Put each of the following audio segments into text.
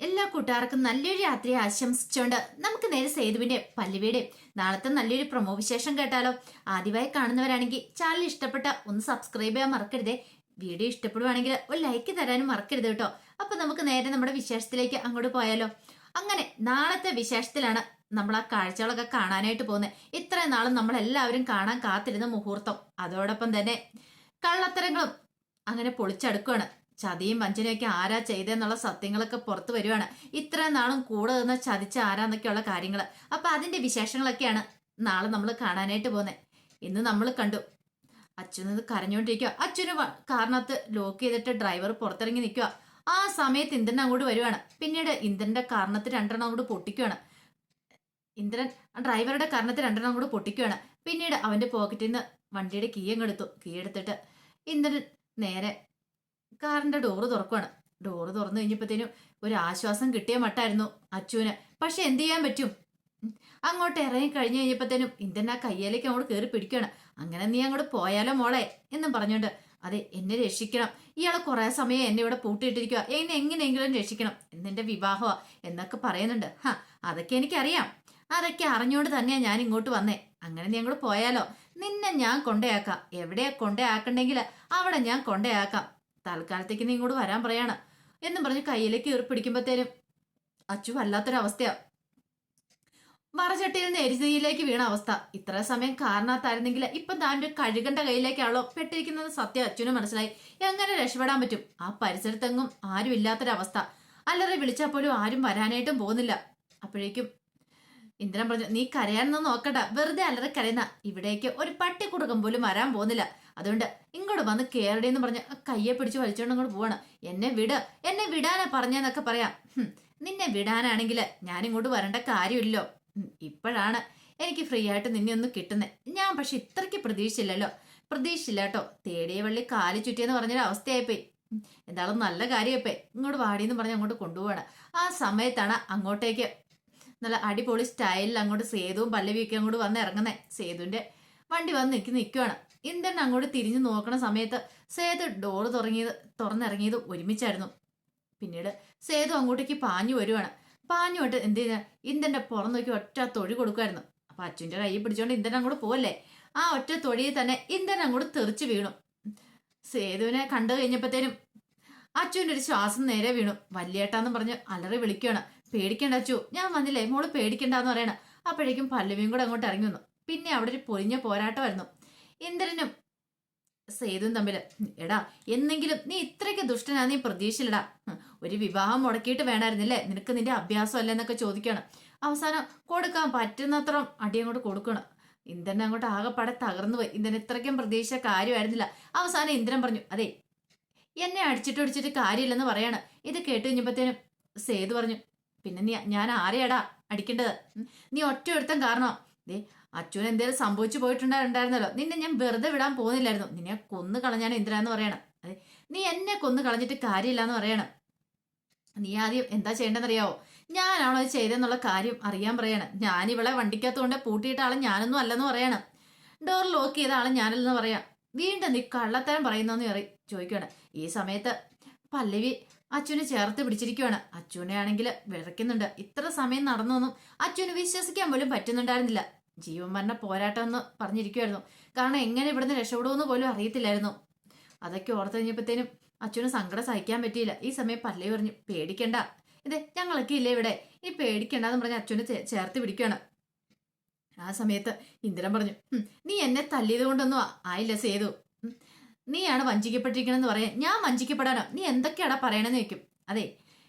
എല്ലാ കൂട്ടുകാർക്കും നല്ലൊരു യാത്രയെ ആശംസിച്ചുകൊണ്ട് നമുക്ക് നേരെ സേതുവിന്റെ പല്ലവിയുടെ നാളത്തെ നല്ലൊരു പ്രൊമോ വിശേഷം കേട്ടാലോ. ആദ്യമായി കാണുന്നവരാണെങ്കിൽ ചാനൽ ഇഷ്ടപ്പെട്ട ഒന്ന് സബ്സ്ക്രൈബ് ചെയ്യാൻ മറക്കരുതേ. വീഡിയോ ഇഷ്ടപ്പെടുവാണെങ്കിൽ ഒരു ലൈക്ക് തരാനും മറക്കരുത് കേട്ടോ. അപ്പൊ നമുക്ക് നേരെ നമ്മുടെ വിശേഷത്തിലേക്ക് അങ്ങോട്ട് പോയാലോ. അങ്ങനെ നാളത്തെ വിശേഷത്തിലാണ് നമ്മൾ ആ കാഴ്ചകളൊക്കെ കാണാനായിട്ട് പോകുന്നത്. ഇത്രയും നാളും നമ്മൾ എല്ലാവരും കാണാൻ കാത്തിരുന്ന മുഹൂർത്തം, അതോടൊപ്പം തന്നെ കള്ളത്തരങ്ങളും അങ്ങനെ പൊളിച്ചടുക്കുകയാണ്. ചതിയും വഞ്ചനയൊക്കെ ആരാ ചെയ്തെന്നുള്ള സത്യങ്ങളൊക്കെ പുറത്തു വരുവാണ്. ഇത്ര നാളും കൂടെ നിന്ന് ചതിച്ച ആരാന്നൊക്കെയുള്ള കാര്യങ്ങൾ. അപ്പൊ അതിന്റെ വിശേഷങ്ങളൊക്കെയാണ് നാളെ നമ്മൾ കാണാനായിട്ട് പോകുന്നത്. ഇന്ന് നമ്മൾ കണ്ടു അച്ഛനത് കരഞ്ഞോണ്ടിരിക്കുക. അച്ഛന് കാറിനകത്ത് ലോക്ക് ചെയ്തിട്ട് ഡ്രൈവർ പുറത്തിറങ്ങി നിൽക്കുക. ആ സമയത്ത് ഇന്ദ്രൻ അങ്ങോട്ട് വരുവാണ്. പിന്നീട് ഇന്ദ്രന്റെ കാരണത്ത് രണ്ടെണ്ണം അങ്ങോട്ട് പൊട്ടിക്കുകയാണ്. ഇന്ദ്രൻ ഡ്രൈവറുടെ കാരണത്ത് രണ്ടെണ്ണം അങ്ങോട്ട് പൊട്ടിക്കുകയാണ്. പിന്നീട് അവന്റെ പോക്കറ്റിൽ നിന്ന് വണ്ടിയുടെ കീ അങ്ങ് എടുത്തു. കീ എടുത്തിട്ട് ഇന്ദ്രൻ നേരെ കാറിന്റെ ഡോറ് തുറക്കുവാണ്. ഡോറ് തുറന്നു കഴിഞ്ഞപ്പോഴത്തേനും ഒരു ആശ്വാസം കിട്ടിയ മട്ടായിരുന്നു അച്ചുവിന്. പക്ഷെ എന്ത് ചെയ്യാൻ പറ്റും? അങ്ങോട്ട് ഇറങ്ങി കഴിഞ്ഞു കഴിഞ്ഞപ്പോഴത്തേനും ഇന്ദ്രൻ ആ കയ്യിലേക്ക് അങ്ങോട്ട് കയറി പിടിക്കുകയാണ്. അങ്ങനെ നീ അങ്ങോട്ട് പോയാലോ മോളെ എന്നും പറഞ്ഞോണ്ട്, അതെ എന്നെ രക്ഷിക്കണം, ഇയാളെ കുറെ സമയം എന്നെ ഇവിടെ പൂട്ടിയിട്ടിരിക്കുക, എന്നെ എങ്ങനെയെങ്കിലും രക്ഷിക്കണം, എന്നെന്റെ വിവാഹമാ എന്നൊക്കെ പറയുന്നുണ്ട്. അതൊക്കെ എനിക്കറിയാം, അതൊക്കെ അറിഞ്ഞുകൊണ്ട് തന്നെയാ ഞാൻ ഇങ്ങോട്ട് വന്നേ. അങ്ങനെ നീ അങ്ങോട്ട് പോയാലോ, നിന്നെ ഞാൻ കൊണ്ടയാക്കാം, എവിടെയാ കൊണ്ടയാക്കണ്ടെങ്കിൽ അവിടെ ഞാൻ കൊണ്ടയാക്കാം, തൽക്കാലത്തേക്ക് നീ ഇങ്ങോട്ട് വരാൻ പറയാണ് എന്നും പറഞ്ഞ് കയ്യിലേക്ക് കയറി പിടിക്കുമ്പോഴത്തേനും അച്ചു വല്ലാത്തൊരവസ്ഥയാ. മറചട്ടിയിൽ നിന്ന് എരിതയിലേക്ക് വീണ അവസ്ഥ. ഇത്ര സമയം കാരണത്തായിരുന്നെങ്കിൽ ഇപ്പൊ താൻ്റെ കഴുകന്റെ കയ്യിലേക്കാണല്ലോ പെട്ടിരിക്കുന്നത്. സത്യം അച്ഛനും മനസ്സിലായി. എങ്ങനെ രക്ഷപ്പെടാൻ പറ്റും? ആ പരിസരത്തെങ്ങും ആരും ഇല്ലാത്തൊരവസ്ഥ. അല്ലറെ വിളിച്ചാൽ പോലും ആരും വരാനായിട്ടും പോകുന്നില്ല. അപ്പോഴേക്കും ഇന്ദ്രൻ പറഞ്ഞു, നീ കരയാനൊന്നും നോക്കണ്ട, വെറുതെ അല്ലറെ കരയുന്ന, ഇവിടേക്ക് ഒരു പട്ടിക്കുടുക്കം പോലും വരാൻ പോകുന്നില്ല, അതുകൊണ്ട് ഇങ്ങോട്ട് വന്ന് കേറടേന്ന് പറഞ്ഞ് കയ്യെ പിടിച്ച് വലിച്ചോണ്ട് അങ്ങോട്ട് പോവാണ്. എന്നെ വിടാനാ പറഞ്ഞെന്നൊക്കെ പറയാം. നിന്നെ വിടാനാണെങ്കിൽ ഞാൻ ഇങ്ങോട്ട് വരേണ്ട കാര്യമില്ലല്ലോ. ഇപ്പോഴാണ് എനിക്ക് ഫ്രീ ആയിട്ട് നിന്നെ ഒന്ന് കിട്ടുന്നത്. ഞാൻ പക്ഷെ ഇത്രയ്ക്ക് പ്രതീക്ഷിച്ചില്ല കേട്ടോ. തേടിയ വള്ളി കാലി ചുറ്റിയെന്ന് പറഞ്ഞൊരു അവസ്ഥയായിപ്പോയി. എന്തായാലും നല്ല കാര്യമായിപ്പോയി. ഇങ്ങോട്ട് വാടിയെന്ന് പറഞ്ഞ് അങ്ങോട്ട് കൊണ്ടുപോവാണ്. ആ സമയത്താണ് അങ്ങോട്ടേക്ക് നല്ല അടിപൊളി സ്റ്റൈലിൽ അങ്ങോട്ട് സേതുവും പല്ലവിയൊക്കെ അങ്ങോട്ട് വന്ന് ഇറങ്ങുന്നേ. സേതുവിന്റെ വണ്ടി വന്ന് നിൽക്കുവാണ്. ഇന്ദ്രൻ അങ്ങോട്ട് തിരിഞ്ഞു നോക്കണ സമയത്ത് സേതു ഡോറ് തുറന്നിറങ്ങിയത് ഒരുമിച്ചായിരുന്നു. പിന്നീട് സേതു അങ്ങോട്ടേക്ക് പാഞ്ഞു വരുവാണ്. പാഞ്ഞുമായിട്ട് എന്ത് ചെയ്യുന്ന ഇന്ദ്രന്റെ പുറം നോക്കി ഒറ്റ തൊഴി കൊടുക്കുമായിരുന്നു. അപ്പൊ അച്ഛൻ്റെ കൈ പിടിച്ചോണ്ട് ഇന്ദ്രൻ അങ്ങോട്ട് പോവല്ലേ, ആ ഒറ്റ തൊഴിയിൽ തന്നെ ഇന്ദ്രൻ അങ്ങോട്ട് തെറിച്ചു വീണു. സേതുവിനെ കണ്ടു കഴിഞ്ഞപ്പോഴത്തേനും അച്ഛൻ്റെ ഒരു ശ്വാസം നേരെ വീണു. വല്യേട്ടാന്ന് പറഞ്ഞ് അലറി വിളിക്കുകയാണ്. പേടിക്കണ്ട അച്ചു, ഞാൻ വന്നില്ലേ, മോള് പേടിക്കണ്ടെന്ന് പറയണ. അപ്പോഴേക്കും പല്ലവിയും കൂടെ അങ്ങോട്ട് ഇറങ്ങി വന്നു. പിന്നെ അവിടെ ഒരു പൊരിഞ്ഞ പോരാട്ടമായിരുന്നു ഇന്ദ്രനും സേതുവും തമ്മില്. എടാ, എന്നെങ്കിലും നീ ഇത്രയ്ക്ക് ദുഷ്ടനാ നീ പ്രതീക്ഷിച്ചില്ലടാ. ഒരു വിവാഹം മുടക്കിയിട്ട് വേണമായിരുന്നില്ലേ, നിനക്ക് നിന്റെ അഭ്യാസം അല്ലെന്നൊക്കെ ചോദിക്കണം. അവസാനം കൊടുക്കാൻ പറ്റുന്നത്ര അടി അങ്ങോട്ട് കൊടുക്കണം. ഇന്ദ്രൻ അങ്ങോട്ട് ആകെപ്പാടെ തകർന്നു പോയി. ഇന്ദ്രൻ ഇത്രയ്ക്കും പ്രതീക്ഷിച്ച കാര്യമായിരുന്നില്ല. അവസാനം ഇന്ദ്രൻ പറഞ്ഞു, അതെ എന്നെ അടിച്ചിട്ട് കാര്യമില്ലെന്ന് പറയാണ്. ഇത് കേട്ട് കഴിഞ്ഞപ്പോഴത്തേനും സേതു പറഞ്ഞു, പിന്നെ ഞാൻ ആരെയാടാ അടിക്കേണ്ടത്? നീ ഒറ്റ ഒരുത്തൻ കാരണം അച്ഛന് എന്തേലും സംഭവിച്ചു പോയിട്ടുണ്ടായിരുന്നല്ലോ, നിന്നെ ഞാൻ വെറുതെ വിടാൻ പോകുന്നില്ലായിരുന്നു, നിന്നെ കൊന്നു കളഞ്ഞാണ് ഇന്ദ്ര എന്ന് പറയണം. അതെ, നീ എന്നെ കൊന്നു കളഞ്ഞിട്ട് കാര്യമില്ല എന്ന് പറയണം. നീ ആദ്യം എന്താ ചെയ്യേണ്ടതെന്നറിയാവോ? ഞാനാണോ ഇത് ചെയ്തെന്നുള്ള കാര്യം അറിയാൻ പറയണം. ഞാൻ ഇവളെ വണ്ടിക്കകത്തുകൊണ്ട് പൂട്ടിയിട്ട ആളെ ഞാനൊന്നും അല്ലെന്ന് പറയണം. ഡോർ ലോക്ക് ചെയ്ത ആളെ ഞാനല്ലെന്ന് പറയാം. വീണ്ടും നീ കള്ളത്തരം പറയുന്നോന്ന് ചോദിക്കുകയാണ്. ഈ സമയത്ത് പല്ലവി അച്ഛനെ ചേർത്ത് പിടിച്ചിരിക്കുകയാണ്. അച്ഛനെ ആണെങ്കിൽ വിറയ്ക്കുന്നുണ്ട്. ഇത്ര സമയം നടന്നൊന്നും അച്ഛന് വിശ്വസിക്കാൻ പോലും പറ്റുന്നുണ്ടായിരുന്നില്ല. ജീവൻ മരണ പോരാട്ടം എന്ന് പറഞ്ഞിരിക്കുമായിരുന്നു. കാരണം എങ്ങനെ ഇവിടുന്ന് രക്ഷപ്പെടുമെന്ന് പോലും അറിയത്തില്ലായിരുന്നു. അതൊക്കെ ഓർത്ത് കഴിഞ്ഞപ്പോഴത്തേനും അച്ഛന് സങ്കടം സഹിക്കാൻ പറ്റിയില്ല. ഈ സമയം പല്ലവി പറഞ്ഞു, പേടിക്കണ്ട, ഇതേ ഞങ്ങളൊക്കെ ഇല്ലേ ഇവിടെ, ഇനി പേടിക്കണ്ടെന്ന് പറഞ്ഞ് അച്ഛനെ ചേർത്ത് പിടിക്കുകയാണ്. ആ സമയത്ത് ഇന്ദ്രൻ പറഞ്ഞു, നീ എന്നെ തല്ലിയത് കൊണ്ടൊന്നും ആയില്ല സേതു, നീയാണ് വഞ്ചിക്കപ്പെട്ടിരിക്കണമെന്ന് പറയാൻ. ഞാൻ വഞ്ചിക്കപ്പെടാനോ? നീ എന്തൊക്കെയാടാ പറയണെന്ന് ചോദിക്കും. അതെ,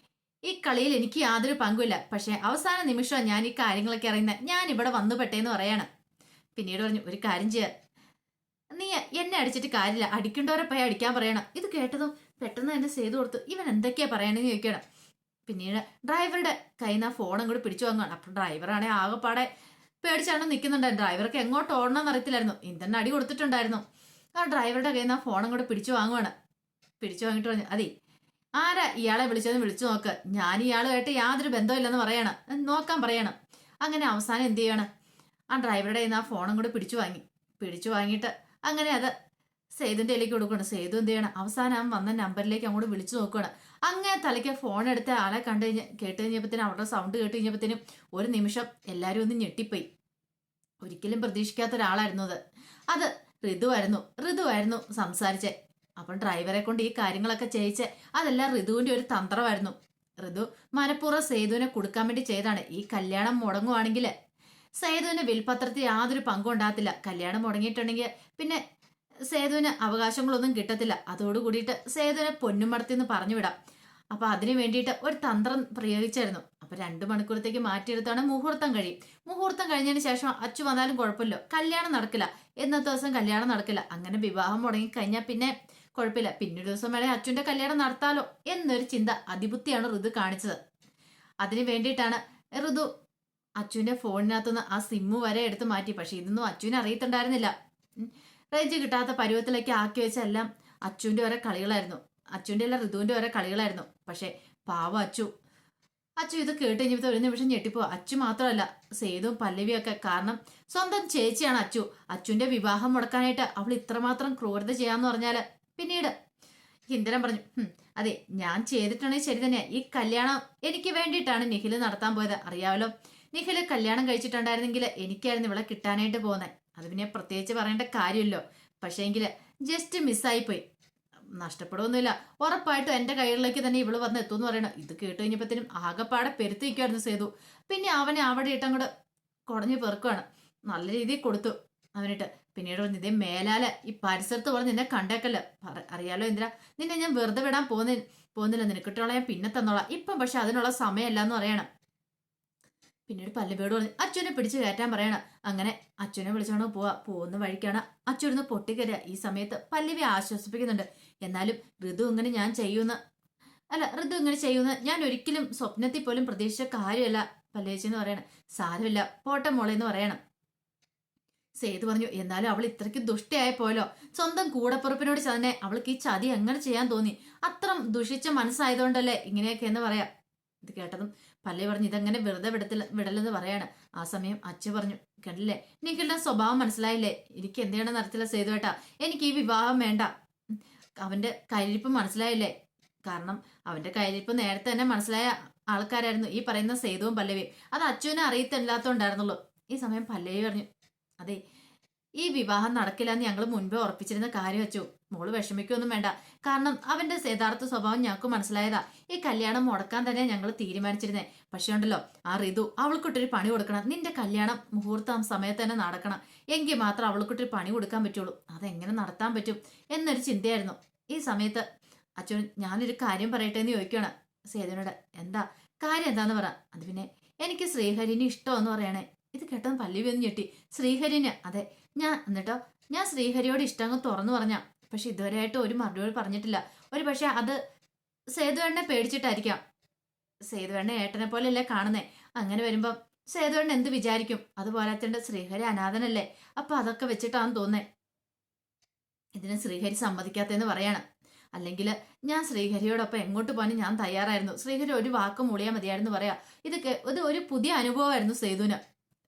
ഈ കളിയിൽ എനിക്ക് യാതൊരു പങ്കുമില്ല, പക്ഷെ അവസാന നിമിഷമാണ് ഞാൻ ഈ കാര്യങ്ങളൊക്കെ അറിയുന്നത്. ഞാൻ ഇവിടെ വന്നു പെട്ടേന്ന് പറയാണ്. പിന്നീട് പറഞ്ഞു, ഒരു കാര്യം ചെയ്യാൻ, നീ എന്നെ അടിച്ചിട്ട് കാര്യമില്ല, അടിക്കേണ്ടവരെ പോയി അടിക്കാൻ പറയണം. ഇത് കേട്ടതും പെട്ടെന്ന് തന്നെ സേതു കൊടുത്തു. ഇവൻ എന്തൊക്കെയാ പറയണെന്ന് ചോദിക്കണം. പിന്നീട് ഡ്രൈവറുടെ കയ്യിൽ നിന്ന് ആ ഫോണും കൂടി പിടിച്ചു വാങ്ങുകയാണ്. അപ്പൊ ഡ്രൈവറാണെങ്കിൽ ആകെപ്പാടെ പേടിച്ചാണ് നിൽക്കുന്നുണ്ടായിരുന്നു. ഡ്രൈവർക്ക് എങ്ങോട്ട് ഓടണമെന്ന് അറിയത്തില്ലായിരുന്നു. ഇന്ദ്രൻ അടി കൊടുത്തിട്ടുണ്ടായിരുന്നു. ആ ഡ്രൈവറുടെ കയ്യിൽ നിന്ന് ആ ഫോണും കൂടെ പിടിച്ചു വാങ്ങുവാണ്. പിടിച്ചു വാങ്ങിട്ട് പറഞ്ഞു, അതെ ആരാ ഇയാളെ വിളിച്ചതെന്ന് വിളിച്ചു നോക്ക്, ഞാൻ ഇയാളുമായിട്ട് യാതൊരു ബന്ധമില്ലെന്ന് പറയണം, നോക്കാൻ പറയണം. അങ്ങനെ അവസാനം എന്ത് ചെയ്യണം, ആ ഡ്രൈവറുടെ കയ്യിൽ നിന്ന് ആ ഫോണും കൂടെ പിടിച്ചു വാങ്ങിയിട്ട് അങ്ങനെ അത് സേതുവിന്റെ കയ്യിലേക്ക് കൊടുക്കണം. സേതു എന്ത് ചെയ്യണം, അവസാനം അവൻ വന്ന നമ്പറിലേക്ക് അങ്ങോട്ട് വിളിച്ചു നോക്കുകയാണ്. അങ്ങനെ തലയ്ക്ക് ഫോൺ എടുത്ത ആളെ കേട്ട് കഴിഞ്ഞപ്പോഴത്തേനും അവരുടെ സൗണ്ട് കേട്ട് കഴിഞ്ഞപ്പോഴത്തേനും ഒരു നിമിഷം എല്ലാവരും ഒന്ന് ഞെട്ടിപ്പോയി. ഒരിക്കലും പ്രതീക്ഷിക്കാത്ത ഒരാളായിരുന്നു അത്. അത് ഋതുവായിരുന്നു സംസാരിച്ചേ. അപ്പം ഡ്രൈവറെ കൊണ്ട് ഈ കാര്യങ്ങളൊക്കെ ചെയ്യിച്ച് അതെല്ലാം ഋതുവിന്റെ ഒരു തന്ത്രമായിരുന്നു. ഋതു മനഃപൂർവ്വം സേതുവിനെ കൊടുക്കാൻ വേണ്ടി ചെയ്താണ്. ഈ കല്യാണം മുടങ്ങുവാണെങ്കിൽ സേതുവിന് വിൽപത്രത്തിൽ യാതൊരു പങ്കും ഉണ്ടാകത്തില്ല. കല്യാണം മുടങ്ങിയിട്ടുണ്ടെങ്കിൽ പിന്നെ സേതുവിന് അവകാശങ്ങളൊന്നും കിട്ടത്തില്ല. അതോടുകൂടിയിട്ട് സേതുവിനെ പൊന്നുമടത്തിന്ന് പറഞ്ഞു വിടാം. അപ്പൊ അതിനു വേണ്ടിയിട്ട് ഒരു തന്ത്രം പ്രയോഗിച്ചായിരുന്നു. അപ്പൊ 2 മണിക്കൂറത്തേക്ക് മാറ്റിയെടുത്താണ് മുഹൂർത്തം കഴിയും. മുഹൂർത്തം കഴിഞ്ഞതിന് ശേഷം അച്ചു വന്നാലും കുഴപ്പമില്ല, കല്യാണം നടക്കില്ല. ഇന്നത്തെ ദിവസം കല്യാണം നടക്കില്ല. അങ്ങനെ വിവാഹം മുടങ്ങി കഴിഞ്ഞാൽ പിന്നെ കുഴപ്പമില്ല, പിന്നൊരു ദിവസം വേണേ അച്ചുവിന്റെ കല്യാണം നടത്താലോ എന്നൊരു ചിന്ത, അതിബുദ്ധിയാണ് ഋതു കാണിച്ചത്. അതിനു വേണ്ടിയിട്ടാണ് ഋതു അച്ചുവിന്റെ ഫോണിനകത്തുനിന്ന് ആ സിമ്മ് വരെ എടുത്ത് മാറ്റി. പക്ഷെ ഇതൊന്നും അച്ചുവിനെ അറിയത്തുണ്ടായിരുന്നില്ല. റേഞ്ച് കിട്ടാത്ത പരുവത്തിലേക്ക് ആക്കി വെച്ച എല്ലാം അച്ചുവിന്റെ ഓരോ കളികളായിരുന്നു. അച്ചുവിന്റെ അല്ല, ഋതുവിന്റെ ഓരോ കളികളായിരുന്നു. പക്ഷെ പാവം അച്ചു ഇത് കേട്ട് കഴിഞ്ഞപ്പോൾ ഒരു നിമിഷം ഞെട്ടിപ്പോ. അച്ചു മാത്രമല്ല, സേതുവും പല്ലവിയൊക്കെ. കാരണം സ്വന്തം ചേച്ചിയാണ് അച്ചു. അച്ചുവിന്റെ വിവാഹം മുടക്കാനായിട്ട് അവൾ ഇത്രമാത്രം ക്രൂരത ചെയ്യാന്ന് പറഞ്ഞാല് പിന്നീട് ഇന്ദ്രൻ പറഞ്ഞു, അതെ, ഞാൻ ചെയ്തിട്ടുണ്ടെങ്കിൽ ശരി തന്നെയാ. ഈ കല്യാണം എനിക്ക് വേണ്ടിയിട്ടാണ് നിഖില് നടത്താൻ പോയത്. അറിയാമല്ലോ, നിഖില് കല്യാണം കഴിച്ചിട്ടുണ്ടായിരുന്നെങ്കിൽ എനിക്കായിരുന്നു ഇവിടെ കിട്ടാനായിട്ട് പോകുന്നത്. അത് പിന്നെ പ്രത്യേകിച്ച് പറയേണ്ട കാര്യമില്ലോ. പക്ഷേ എങ്കിൽ ജസ്റ്റ് മിസ്സായിപ്പോയി. നഷ്ടപ്പെടുമൊന്നുമില്ല, ഉറപ്പായിട്ടും എന്റെ കൈകളിലേക്ക് തന്നെ ഇവള് വന്ന് എത്തുമെന്ന് പറയണം. ഇത് കേട്ട് കഴിഞ്ഞപ്പോഴത്തേനും ആകെപ്പാടെ പെരുത്തിരിക്കുമായിരുന്നു സേതു. പിന്നെ അവനെ അവിടെ ഇട്ടങ്ങോട്ട് കുടഞ്ഞു പെറുക്കുവാണ്. നല്ല രീതിയിൽ കൊടുത്തു അവനിട്ട്. പിന്നീട് ഇതേ മേലാല് ഈ പരിസരത്ത് പറഞ്ഞ് നിന്നെ കണ്ടേക്കല്ല. അറിയാലോ എന്തിനാ, നിന്നെ ഞാൻ വെറുതെ വിടാൻ പോകുന്നില്ല. നിനക്കിട്ടുള്ള ഞാൻ പിന്നെ തന്നോളാം. ഇപ്പം പക്ഷെ അതിനുള്ള സമയമല്ല എന്ന് പറയണം. പിന്നീട് പല്ലവിയോട് പറഞ്ഞ് അച്ഛനെ പിടിച്ചു കയറ്റാൻ പറയണം. അങ്ങനെ അച്ഛനെ വിളിച്ചോണ്ട് പോകുന്ന വഴിക്കാണ് അച്ഛനൊന്ന് പൊട്ടിക്കരുക. ഈ സമയത്ത് പല്ലവി ആശ്വസിപ്പിക്കുന്നുണ്ട്. എന്നാലും ഋതു ഇങ്ങനെ ചെയ്യുന്ന ഞാൻ ഒരിക്കലും സ്വപ്നത്തിൽ പോലും പ്രതീക്ഷിച്ച കാര്യമല്ല പല്ലവിച്ചി എന്ന് പറയണം. സാരമില്ല, പോട്ടെ മോളെ എന്ന് പറയണം. സേതു പറഞ്ഞു, എന്നാലും അവൾ ഇത്രയ്ക്ക് ദുഷ്ടയായി പോലോ. സ്വന്തം കൂടപ്പുറപ്പിനോട് തന്നെ അവൾക്ക് ഈ ചതി എങ്ങനെ ചെയ്യാൻ തോന്നി? അത്ര ദുഷിച്ച മനസ്സായതുകൊണ്ടല്ലേ ഇങ്ങനെയൊക്കെ എന്ന് പറയാം. ഇത് കേട്ടതും പല്ലവി പറഞ്ഞു, ഇതെങ്ങനെ വെറുതെ വിടലെന്ന് പറയാണ്. ആ സമയം അച്ഛ പറഞ്ഞു, കണ്ടില്ലേ, നിങ്ങളുടെ സ്വഭാവം മനസ്സിലായില്ലേ? എനിക്ക് എന്ത് ചെയ്യണമെന്ന് അറിയത്തില്ല സേതുവേട്ടാ. എനിക്ക് ഈ വിവാഹം വേണ്ട. അവന്റെ കയ്യിരിപ്പ് മനസ്സിലായില്ലേ? കാരണം അവന്റെ കയ്യിരിപ്പ് നേരത്തെ തന്നെ മനസ്സിലായ ആൾക്കാരായിരുന്നു ഈ പറയുന്ന സേതുവും പല്ലവിയും. അത് അച്ഛനെ അറിയത്തില്ലാത്തോണ്ടായിരുന്നുള്ളൂ. ഈ സമയം പല്ലവി പറഞ്ഞു, അതെ, ഈ വിവാഹം നടക്കില്ല എന്ന് ഞങ്ങൾ മുൻപേ ഉറപ്പിച്ചിരുന്ന കാര്യം വെച്ചു. മോള് വിഷമിക്കൊന്നും വേണ്ട. കാരണം അവന്റെ യഥാർത്ഥ സ്വഭാവം ഞങ്ങൾക്ക് മനസ്സിലായതാ. ഈ കല്യാണം മുടക്കാൻ തന്നെ ഞങ്ങൾ തീരുമാനിച്ചിരുന്നേ. പക്ഷേ ഉണ്ടല്ലോ, ആ ഋതു അവൾക്കൊട്ടൊരു പണി കൊടുക്കണം. നിന്റെ കല്യാണം മുഹൂർത്തം സമയത്ത് തന്നെ നടക്കണം. എങ്കിൽ മാത്രം അവൾക്കൊട്ടൊരു പണി കൊടുക്കാൻ പറ്റുള്ളൂ. അതെങ്ങനെ നടത്താൻ പറ്റും എന്നൊരു ചിന്തയായിരുന്നു. ഈ സമയത്ത് അച്ഛൻ, ഞാനൊരു കാര്യം പറയട്ടെ എന്ന് ചോദിക്കുകയാണ് സേതുവിനോട്. എന്താ കാര്യം? എന്താന്ന് പറ. അത് പിന്നെ എനിക്ക് ശ്രീഹരിനെ ഇഷ്ടമെന്ന് പറയണേ. ഇത് കേട്ടത് പല്ലവി ഒന്ന് ഞെട്ടി. ശ്രീഹരിന്? അതെ, ഞാൻ ശ്രീഹരിയോട് ഇഷ്ടം തുറന്നു പറഞ്ഞ. പക്ഷെ ഇതുവരെയായിട്ട് ഒരു മറുപടി പറഞ്ഞിട്ടില്ല. ഒരു പക്ഷെ അത് സേതുവേണ്ണനെ പേടിച്ചിട്ടായിരിക്കാം. സേതുവേണ്ണ ഏട്ടനെ പോലെയല്ലേ കാണുന്നേ. അങ്ങനെ വരുമ്പം സേതുവേണ്ണൻ എന്ത് വിചാരിക്കും? അതുപോലെ തന്നെ ശ്രീഹരി അനാഥനല്ലേ. അപ്പൊ അതൊക്കെ വെച്ചിട്ടാന്ന് തോന്നേ ഇതിന് ശ്രീഹരി സമ്മതിക്കാത്തെന്ന് പറയാണ്. അല്ലെങ്കിൽ ഞാൻ ശ്രീഹരിയോടൊപ്പം എങ്ങോട്ട് പോകാനും ഞാൻ തയ്യാറായിരുന്നു. ശ്രീഹരി ഒരു വാക്ക് മൂളിയാൽ മതിയായിരുന്നു പറയാ. ഇത് ഒരു പുതിയ അനുഭവമായിരുന്നു സേതുവിന്.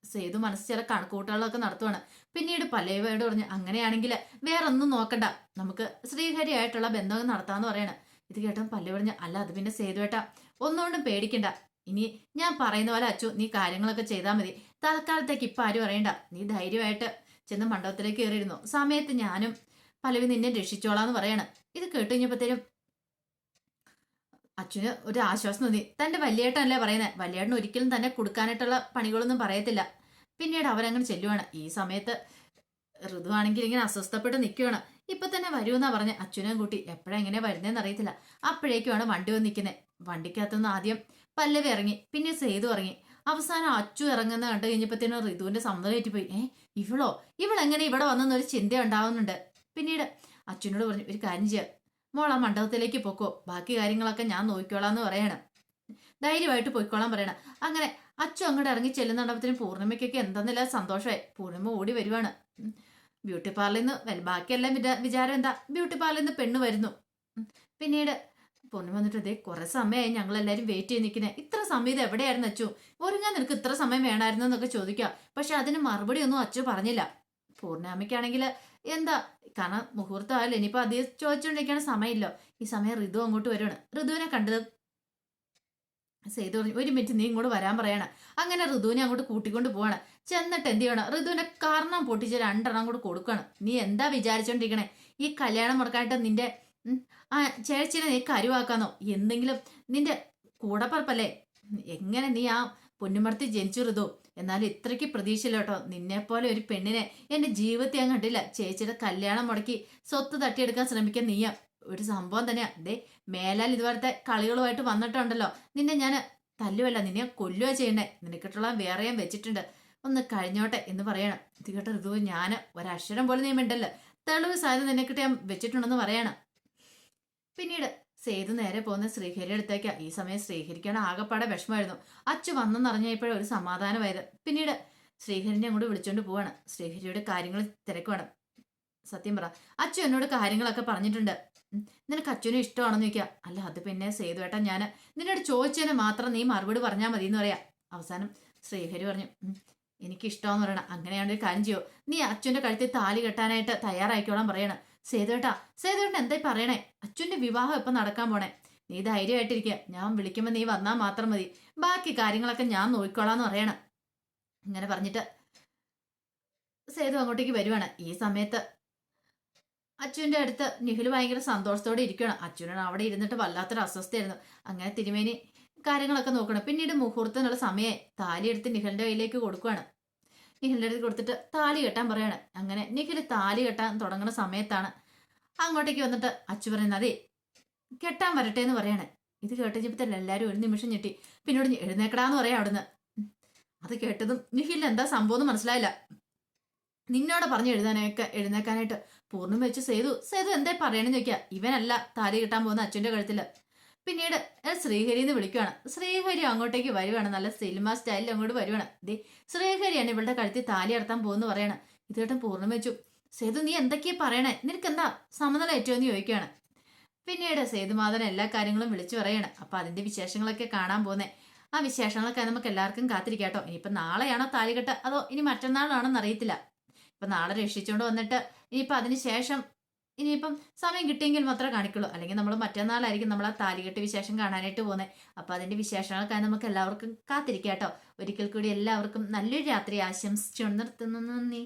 സേതു മനസ്സ് ചില കണക്കൂട്ടുകളൊക്കെ നടത്തുവാണ്. പിന്നീട് പല്ലവിയോട് പറഞ്ഞു, അങ്ങനെയാണെങ്കിൽ വേറെ ഒന്നും നോക്കണ്ട, നമുക്ക് ശ്രീഹരിയായിട്ടുള്ള ബന്ധം നടത്താന്ന് പറയണം. ഇത് കേട്ടോ പല്ലവി പറഞ്ഞു, അല്ല അത് പിന്നെ സേതുവേട്ടാ ഒന്നുകൊണ്ടും പേടിക്കണ്ട. ഇനി ഞാൻ പറയുന്ന പോലെ അച്ചു നീ കാര്യങ്ങളൊക്കെ ചെയ്താൽ മതി. തൽക്കാലത്തേക്ക് ഇപ്പം ആരും അറിയണ്ട. നീ ധൈര്യമായിട്ട് ചെന്ന് മണ്ഡപത്തിലേക്ക് കയറിയിരുന്നു. സമയത്ത് ഞാനും പല്ലവി നിന്നെ രക്ഷിച്ചോളാന്ന് പറയണം. ഇത് കേട്ട് കഴിഞ്ഞപ്പോഴത്തേനും അച്ഛന് ഒരു ആശ്വാസം തോന്നി. തന്റെ വലിയേട്ടനല്ലേ പറയുന്നത്. വലിയേട്ടൻ ഒരിക്കലും തന്നെ കൊടുക്കാനായിട്ടുള്ള പണികളൊന്നും പറയത്തില്ല. പിന്നീട് അവരങ്ങനെ ചെല്ലുവാണ്. ഈ സമയത്ത് ഋതുവാണെങ്കിൽ ഇങ്ങനെ അസ്വസ്ഥപ്പെട്ട് നിൽക്കുവാണ്. ഇപ്പൊ തന്നെ വരുമെന്നാ പറഞ്ഞ. അച്ഛനെയും കൂട്ടി എപ്പോഴാ എങ്ങനെ വരുന്നതെന്ന് അറിയത്തില്ല. അപ്പോഴേക്കുമാണ് വണ്ടി വന്ന് നിൽക്കുന്നത്. വണ്ടിക്കകത്തുനിന്ന് ആദ്യം പല്ലവി ഇറങ്ങി, പിന്നെ സേതു ഇറങ്ങി. അവസാനം അച്ചു ഇറങ്ങുന്ന കണ്ടു കഴിഞ്ഞപ്പോഴത്തേനും ഋതുവിന്റെ സമ്മതം ഏറ്റിപ്പോയി. ഇവളെങ്ങനെ ഇവിടെ വന്നെന്നൊരു ചിന്ത ഉണ്ടാവുന്നുണ്ട്. പിന്നീട് അച്ഛനോട് പറഞ്ഞു, ഒരു കാര്യം ചെയ്യുക, മോൾ ആ മണ്ഡപത്തിലേക്ക് പൊക്കോ, ബാക്കി കാര്യങ്ങളൊക്കെ ഞാൻ നോക്കിക്കോളാന്ന് പറയണം. ധൈര്യമായിട്ട് പോയിക്കോളാൻ പറയണം. അങ്ങനെ അച്ചു അങ്ങോട്ട് ഇറങ്ങി ചെല്ലുന്നുണ്ടപ്പത്തിന് പൂർണ്ണിമയ്ക്കൊക്കെ എന്തെന്നില്ല സന്തോഷമായി. പൂർണ്ണിമ ഓടി വരുവാണ്. ബ്യൂട്ടി പാർലറിൽ നിന്ന് ബാക്കിയെല്ലാം വിചാരം എന്താ, ബ്യൂട്ടി പാർലറിൽ നിന്ന് പെണ്ണ് വരുന്നു. പിന്നീട് പൂർണ്ണിമ വന്നിട്ട്, അതേ കുറെ സമയമായി ഞങ്ങൾ എല്ലാവരും വെയിറ്റ് ചെയ്ത് നിൽക്കുന്നത്. ഇത്ര സമയം ഇത് എവിടെയായിരുന്നു അച്ചു? ഒരുങ്ങാൻ നിനക്ക് ഇത്ര സമയം വേണമായിരുന്നു എന്നൊക്കെ ചോദിക്കുക. പക്ഷെ അതിന് മറുപടി ഒന്നും അച്ചു പറഞ്ഞില്ല. പൂർണ്ണിമയ്ക്കാണെങ്കിൽ എന്താ കാരണം മുഹൂർത്തം ആയാലും ഇനിയിപ്പോ അധികം ചോദിച്ചുകൊണ്ടിരിക്കാൻ സമയമില്ലോ. ഈ സമയം ഋതു അങ്ങോട്ട് വരുവാണ്. ഋതുവിനെ കണ്ടത് സേതു പറഞ്ഞു, ഒരു മിനിറ്റ് നീ ഇങ്ങോട്ട് വരാൻ പറയണം. അങ്ങനെ ഋതുവിനെ അങ്ങോട്ട് കൂട്ടിക്കൊണ്ട് പോവാണ്. ചെന്നിട്ട് എന്ത് ചെയ്യണം, ഋതുവിന്റെ കാരണം പൊട്ടിച്ച് രണ്ടെണ്ണം അങ്ങോട്ട് കൊടുക്കണം. നീ എന്താ വിചാരിച്ചോണ്ടിരിക്കണേ, ഈ കല്യാണം മുടക്കാനായിട്ട് നിന്റെ ആ ചേച്ചിനെ നീ കരുവാക്കാന്നോ? എന്തെങ്കിലും നിന്റെ കൂടപ്പറപ്പല്ലേ? എങ്ങനെ നീ ആ പൊന്നുമർത്തി ജനിച്ചു ഋതു? എന്നാലും ഇത്രയ്ക്ക് പ്രതീക്ഷയില്ല കേട്ടോ. നിന്നെ പോലെ ഒരു പെണ്ണിനെ എന്റെ ജീവിതത്തിൽ ഞാൻ കണ്ടില്ല. ചേച്ചിയുടെ കല്യാണം മുടക്കി സ്വത്ത് തട്ടിയെടുക്കാൻ ശ്രമിക്കാൻ നീയാ ഒരു സംഭവം തന്നെയാ. ദേ മേലാൽ ഇതുപോലത്തെ കളികളുമായിട്ട് വന്നിട്ടുണ്ടല്ലോ, നിന്നെ ഞാൻ തല്ലുവല്ല, നിന്നെ കൊല്ലുക ചെയ്യണ്ടേ. നിനക്കിട്ടുള്ള വേറെ ഞാൻ വെച്ചിട്ടുണ്ട്, ഒന്ന് കഴിഞ്ഞോട്ടെ എന്ന് പറയണം. ഇത് കേട്ട ഋതു, ഞാൻ ഒരക്ഷരം പോലും നീ മിണ്ടല്ലോ, തെളിവ് സാധ്യത നിനക്കിട്ട് ഞാൻ വെച്ചിട്ടുണ്ടെന്ന് പറയണം. പിന്നീട് സേതു നേരെ പോകുന്ന ശ്രീഹരി അടുത്തേക്കാ. ഈ സമയം ശ്രീഹരിക്കാണ് ആകെപ്പാടെ വിഷമമായിരുന്നു. അച്ചു വന്നെന്നറിഞ്ഞപ്പോഴും ഒരു സമാധാനമായത്. പിന്നീട് ശ്രീഹരിനെ അങ്ങോട്ട് വിളിച്ചോണ്ട് പോവാണ്. ശ്രീഹരിയുടെ കാര്യങ്ങൾ തിരക്കുവാണ്. സത്യം പറ, അച്ചു എന്നോട് കാര്യങ്ങളൊക്കെ പറഞ്ഞിട്ടുണ്ട്. നിനക്ക് അച്ഛനും ഇഷ്ടമാണെന്ന് ചോദിക്കുക. അല്ല അത് പിന്നെ സേതുവേട്ടാ, ഞാൻ നിന്നോട് ചോദിച്ചതിന് മാത്രം നീ മറുപടി പറഞ്ഞാൽ മതി എന്ന് പറയാം. അവസാനം ശ്രീഹരി പറഞ്ഞു, എനിക്ക് ഇഷ്ടമെന്ന് പറയണം. അങ്ങനെയാണെങ്കിൽ ഒരു കാര്യം ചെയ്യോ, നീ അച്ഛൻ്റെ കഴുത്തിൽ താലി കെട്ടാനായിട്ട് തയ്യാറായിക്കോളാൻ പറയണം. സേതുവേട്ടാ, സേതുവേട്ടൻ എന്തായി പറയണേ? അച്ഛൻ്റെ വിവാഹം ഇപ്പം നടക്കാൻ പോണേ. നീ ധൈര്യമായിട്ടിരിക്കുക, ഞാൻ വിളിക്കുമ്പോൾ നീ വന്നാൽ മാത്രം മതി, ബാക്കി കാര്യങ്ങളൊക്കെ ഞാൻ നോക്കിക്കോളാന്ന് പറയണം. ഇങ്ങനെ പറഞ്ഞിട്ട് സേതു അങ്ങോട്ടേക്ക് വരുവാണ്. ഈ സമയത്ത് അച്ഛൻ്റെ അടുത്ത് നിഖിൽ ഭയങ്കര സന്തോഷത്തോടെ ഇരിക്കണം. അച്ഛനാണ് അവിടെ ഇരുന്നിട്ട് വല്ലാത്തൊരു അസ്വസ്ഥയായിരുന്നു. അങ്ങനെ തിരുമേനി കാര്യങ്ങളൊക്കെ നോക്കണം. പിന്നീട് മുഹൂർത്തത്തിനുള്ള സമയം താലി എടുത്ത് നിഖിലിന്റെ കയ്യിലേക്ക് കൊടുക്കുവാണ്. നിഖിലിന്റെ അടുത്ത് കൊടുത്തിട്ട് താലി കെട്ടാൻ പറയാണ്. അങ്ങനെ നിഖിൽ താലി കെട്ടാൻ തുടങ്ങുന്ന സമയത്താണ് അങ്ങോട്ടേക്ക് വന്നിട്ട് അച്ചു പറയുന്നത്, അതെ കെട്ടാൻ വരട്ടെ എന്ന് പറയാണ്. ഇത് കേട്ടപ്പോഴത്തല്ല എല്ലാവരും ഒരു നിമിഷം ഞെട്ടി. പിന്നോട് എഴുന്നേക്കടാന്ന് പറയാം അവിടുന്ന്. അത് കേട്ടതും നിഖിലിന് എന്താ സംഭവം എന്ന് മനസ്സിലായില്ല. നിന്നോട് പറഞ്ഞു എഴുന്നേക്കാനായിട്ട് പൂർണ്ണം വെച്ച് സേതു എന്താ പറയണെന്ന് ചോദിക്കുക. ഇവനല്ല താലി കിട്ടാൻ പോകുന്ന അച്ഛൻ്റെ കഴുത്തില്. പിന്നീട് ശ്രീഹരിന്ന് വിളിക്കുവാണ്. ശ്രീഹരി അങ്ങോട്ടേക്ക് വരുവാണ്. നല്ല സിനിമ സ്റ്റൈലിൽ അങ്ങോട്ട് വരുവാണ്. ദേ ശ്രീഹരിയാണ് ഇവളുടെ കഴുത്തിൽ താലി അടത്താൻ പോകുന്നു പറയണം. ഇത് കേട്ടും പൂർണ്ണം വെച്ചു, സേതു നീ എന്തൊക്കെയാ പറയണേ, നിനക്ക് എന്താ സമനില ഏറ്റവും എന്ന് ചോദിക്കുകയാണ്. പിന്നീട് സേതുമാധവൻ എല്ലാ കാര്യങ്ങളും വിളിച്ചു പറയാണ്. അപ്പൊ അതിന്റെ വിശേഷങ്ങളൊക്കെ കാണാൻ പോകുന്നേ. ആ വിശേഷങ്ങളൊക്കെ നമുക്ക് എല്ലാവർക്കും കാത്തിരിക്കാട്ടോ. ഇനിയിപ്പൊ നാളെയാണോ താലികെട്ട് അതോ ഇനി മറ്റന്നാളാണോന്ന് അറിയത്തില്ല. ഇപ്പൊ നാളെ രക്ഷിച്ചുകൊണ്ട് വന്നിട്ട് ഇനിയിപ്പൊ അതിന് ശേഷം ഇനിയിപ്പം സമയം കിട്ടിയെങ്കിൽ മാത്രമേ കാണിക്കുള്ളൂ. അല്ലെങ്കിൽ നമ്മൾ മറ്റന്നാളായിരിക്കും നമ്മൾ ആ താലികെട്ട് വിശേഷം കാണാനായിട്ട് പോകുന്നത്. അപ്പൊ അതിന്റെ വിശേഷങ്ങൾക്കായി നമുക്ക് എല്ലാവർക്കും കാത്തിരിക്കാട്ടോ. ഒരിക്കൽ കൂടി എല്ലാവർക്കും നല്ലൊരു രാത്രി ആശംസിച്ചു നിർത്തുന്നു. നന്ദി.